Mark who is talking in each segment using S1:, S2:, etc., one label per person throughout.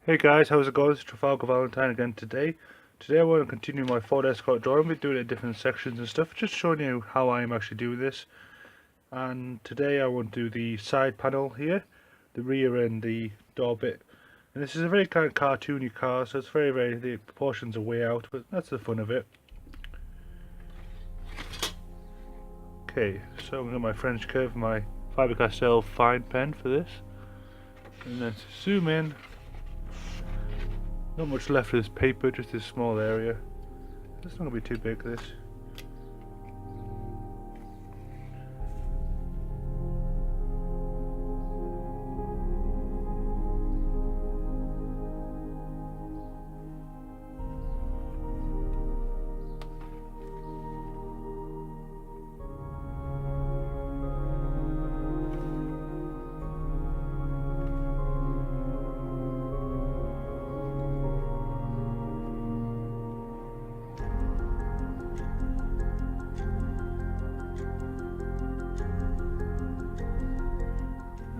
S1: Hey guys, how's it going? It's Travalgar Valentine again today. Today I want to continue my Ford Escort drawing. We're doing it in different sections and stuff, just showing you how I am actually doing this. And today I want to do the side panel here, the rear and the door bit. And this is a very kind of cartoony car, so it's the proportions are way out, but that's the fun of it. Okay, so I'm going to my French curve, my Faber-Castell fine pen for this. And then to zoom in. Not much left of this paper, just this small area. It's not going to be too big, this.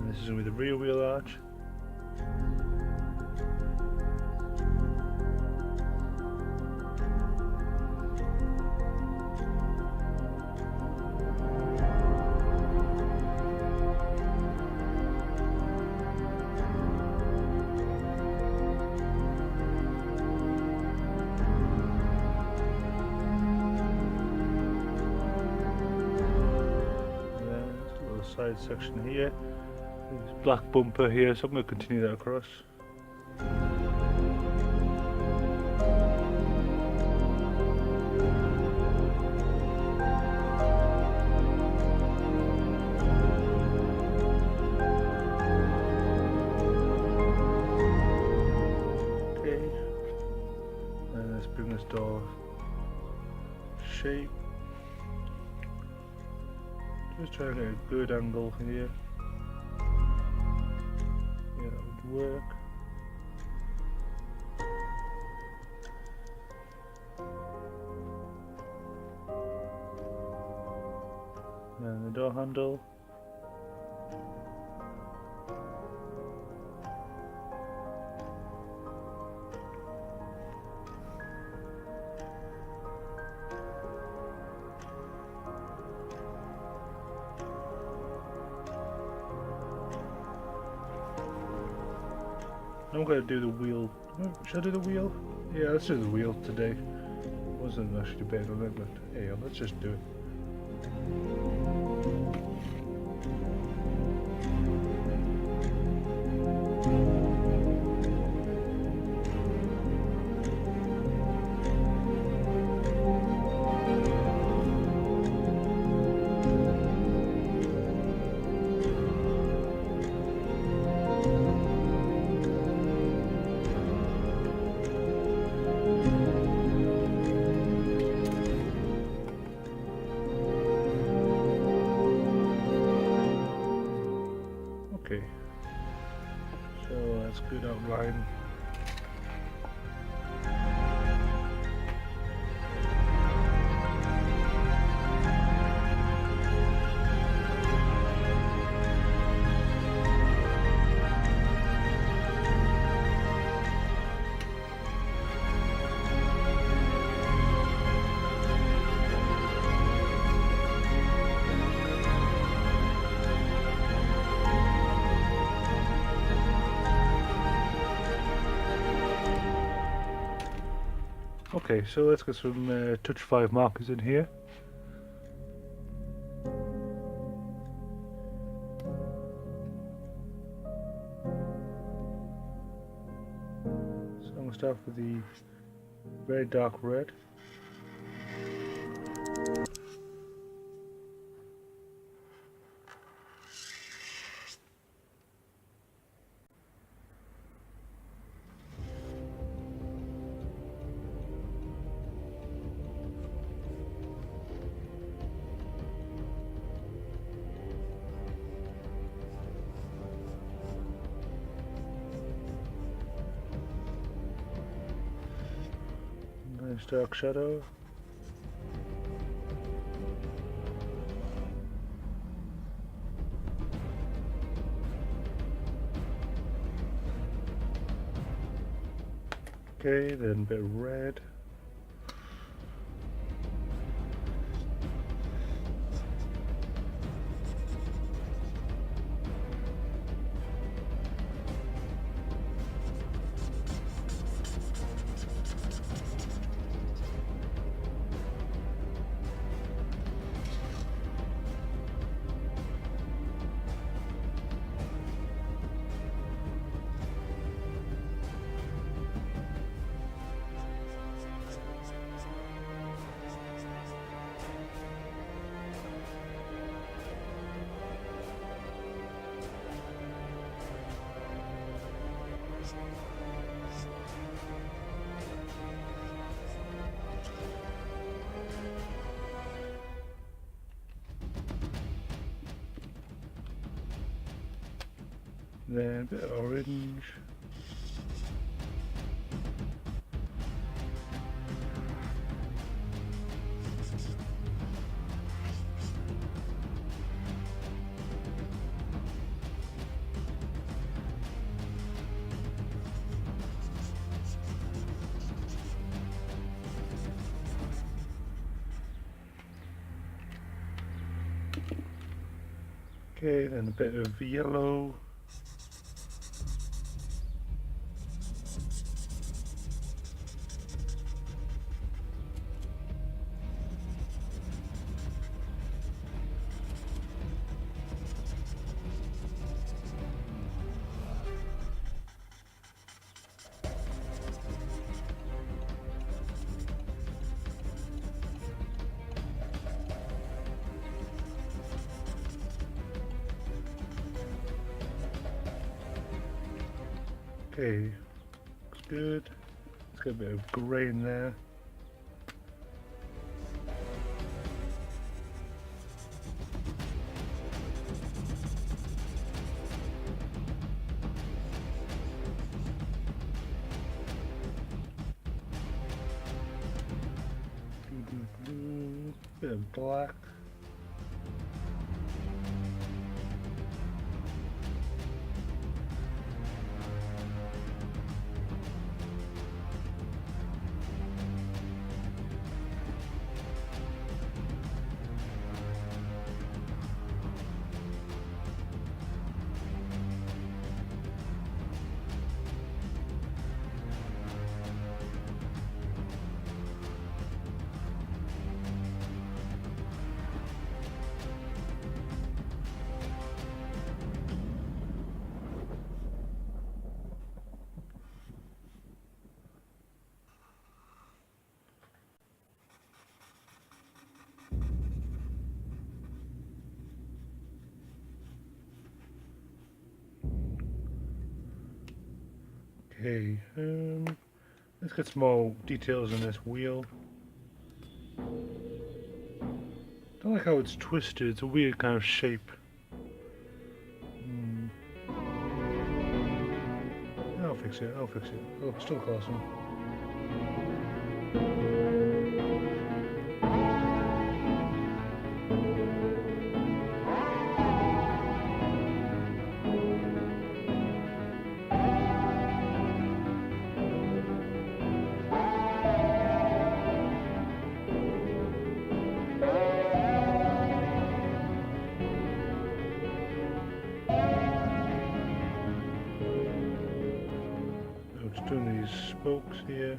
S1: This is with the rear wheel arch. And then a little side section here. This black bumper here, so I'm going to continue that across. Okay, and let's bring this door shape. Just trying to get a good angle here. Yeah, that would work. And the door handle. I'm going to do the wheel. Should I do the wheel? Yeah, let's do the wheel today. Wasn't actually debating on it, but hey, let's just do it. Okay, so that's good outline. Okay, so let's get some Touch 5 markers in here. So I'm going to start with the very dark red. Nice dark shadow. Okay, then a bit of red. Then a bit of orange. Okay, then a bit of yellow. Okay, looks good. Let's get a bit of grey in there. Bit of black. Okay, let's get some more details on this wheel. I like how it's twisted, it's a weird kind of shape. I'll fix it, I'll fix it. Oh, still costing. It's doing these spokes here.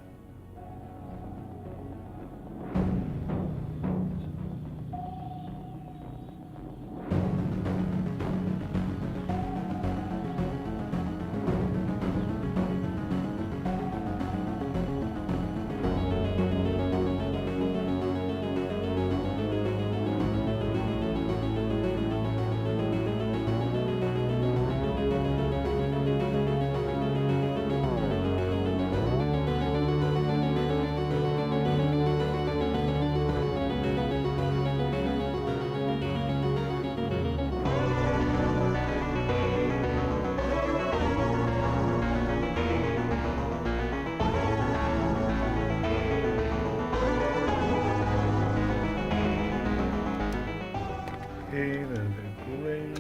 S1: Okay, then a bit of grey.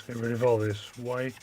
S1: Get rid of all this white.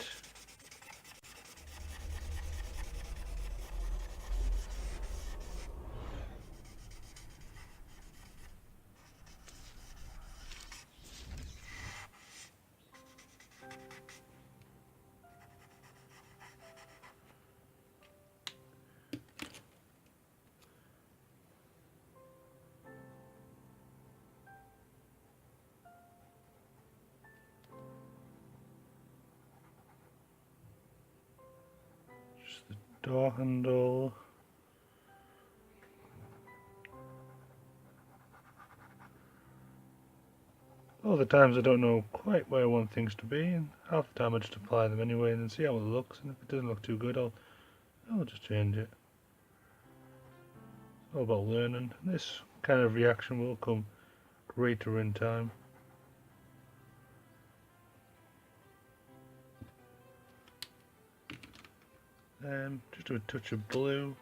S1: Just the door handle. All the times I don't know quite where I want things to be, and half the time I just apply them anyway and then see how it looks, and if it doesn't look too good I'll just change it. It's all about learning. This kind of reaction will come greater in time. Just do a touch of blue.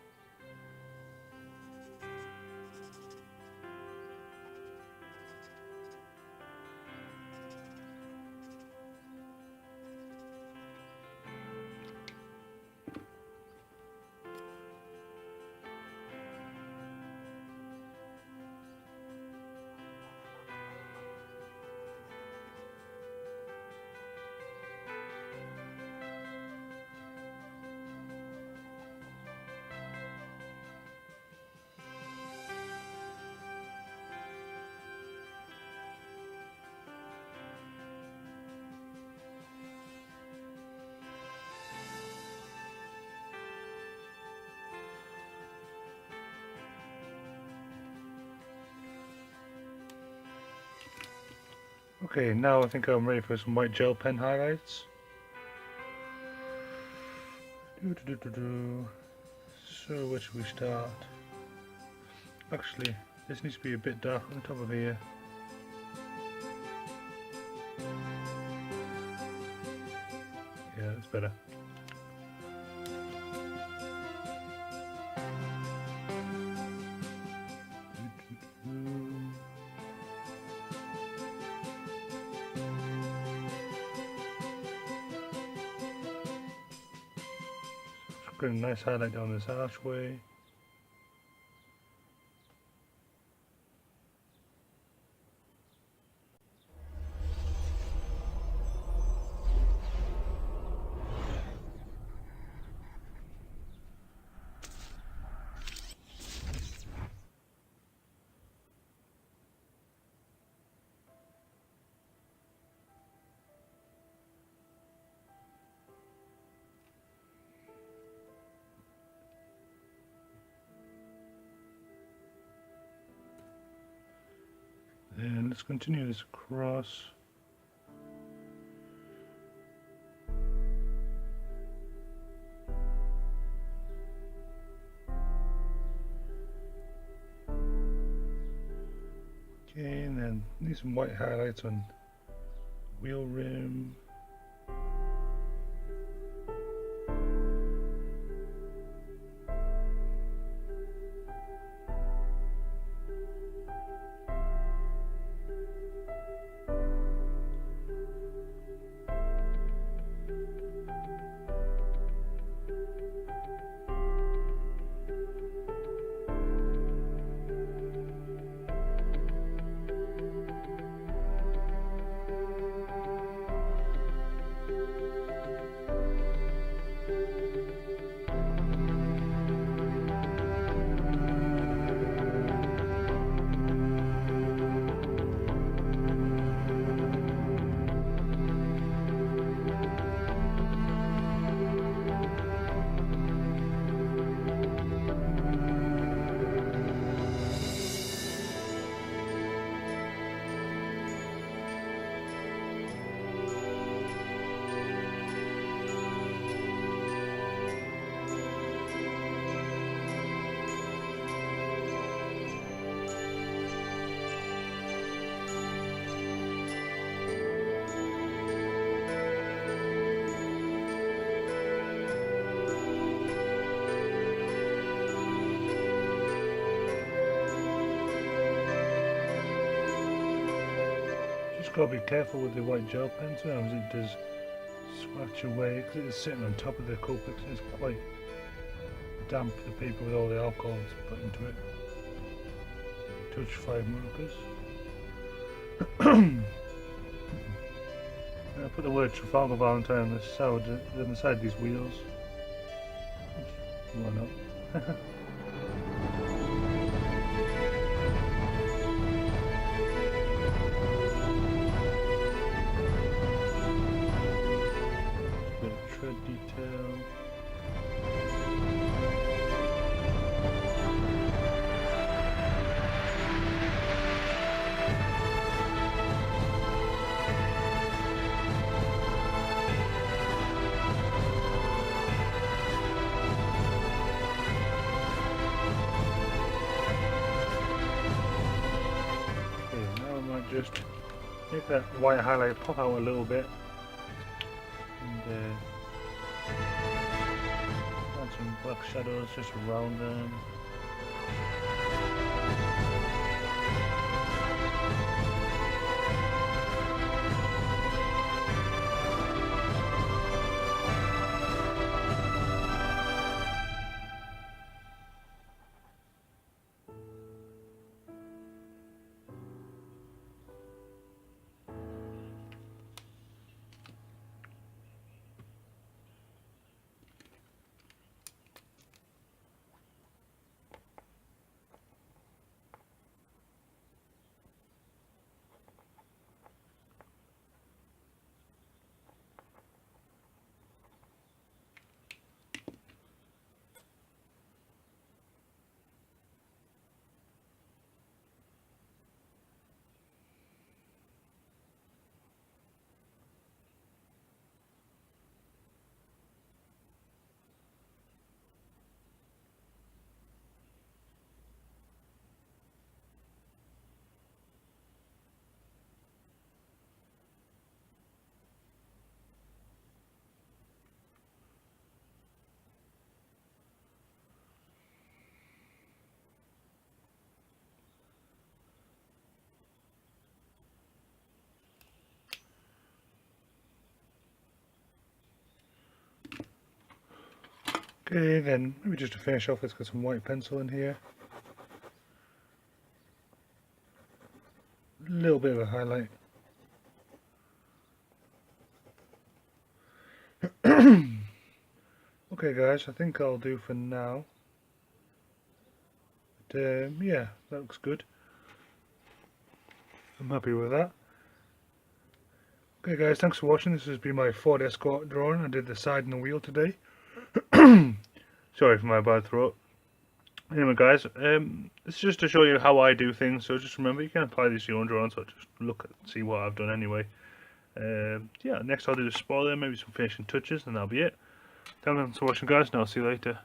S1: Okay, now I think I'm ready for some white gel pen highlights. So where should we start? Actually, this needs to be a bit dark on the top of here. Yeah, that's better. Got a nice highlight down this archway. And let's continue this across. Okay, and then need some white highlights on wheel rim. Just gotta be careful with the white gel pen, sometimes it does match away because it's sitting on top of the Copics and it's quite damp, the paper, with all the alcohol that's put into it. Touch 5 markers. I put the word Travalgar Vallertine on the side of these wheels. Why not? Bit of tread detail. Just make that white highlight pop out a little bit and add some black shadows just around them. Okay, then maybe just to finish off, let's get some white pencil in here. A little bit of a highlight. Okay guys, I think I'll do for now. But, yeah, that looks good. I'm happy with that. Okay guys, thanks for watching. This has been my Ford Escort drawing. I did the side and the wheel today. Sorry for my bad throat. Anyway guys, this is just to show you how I do things, so just remember you can apply these to your own drawing, so just look at see what I've done anyway. Yeah, next I'll do the spoiler, maybe some finishing touches, and that'll be it. Thanks for watching guys, and I'll see you later.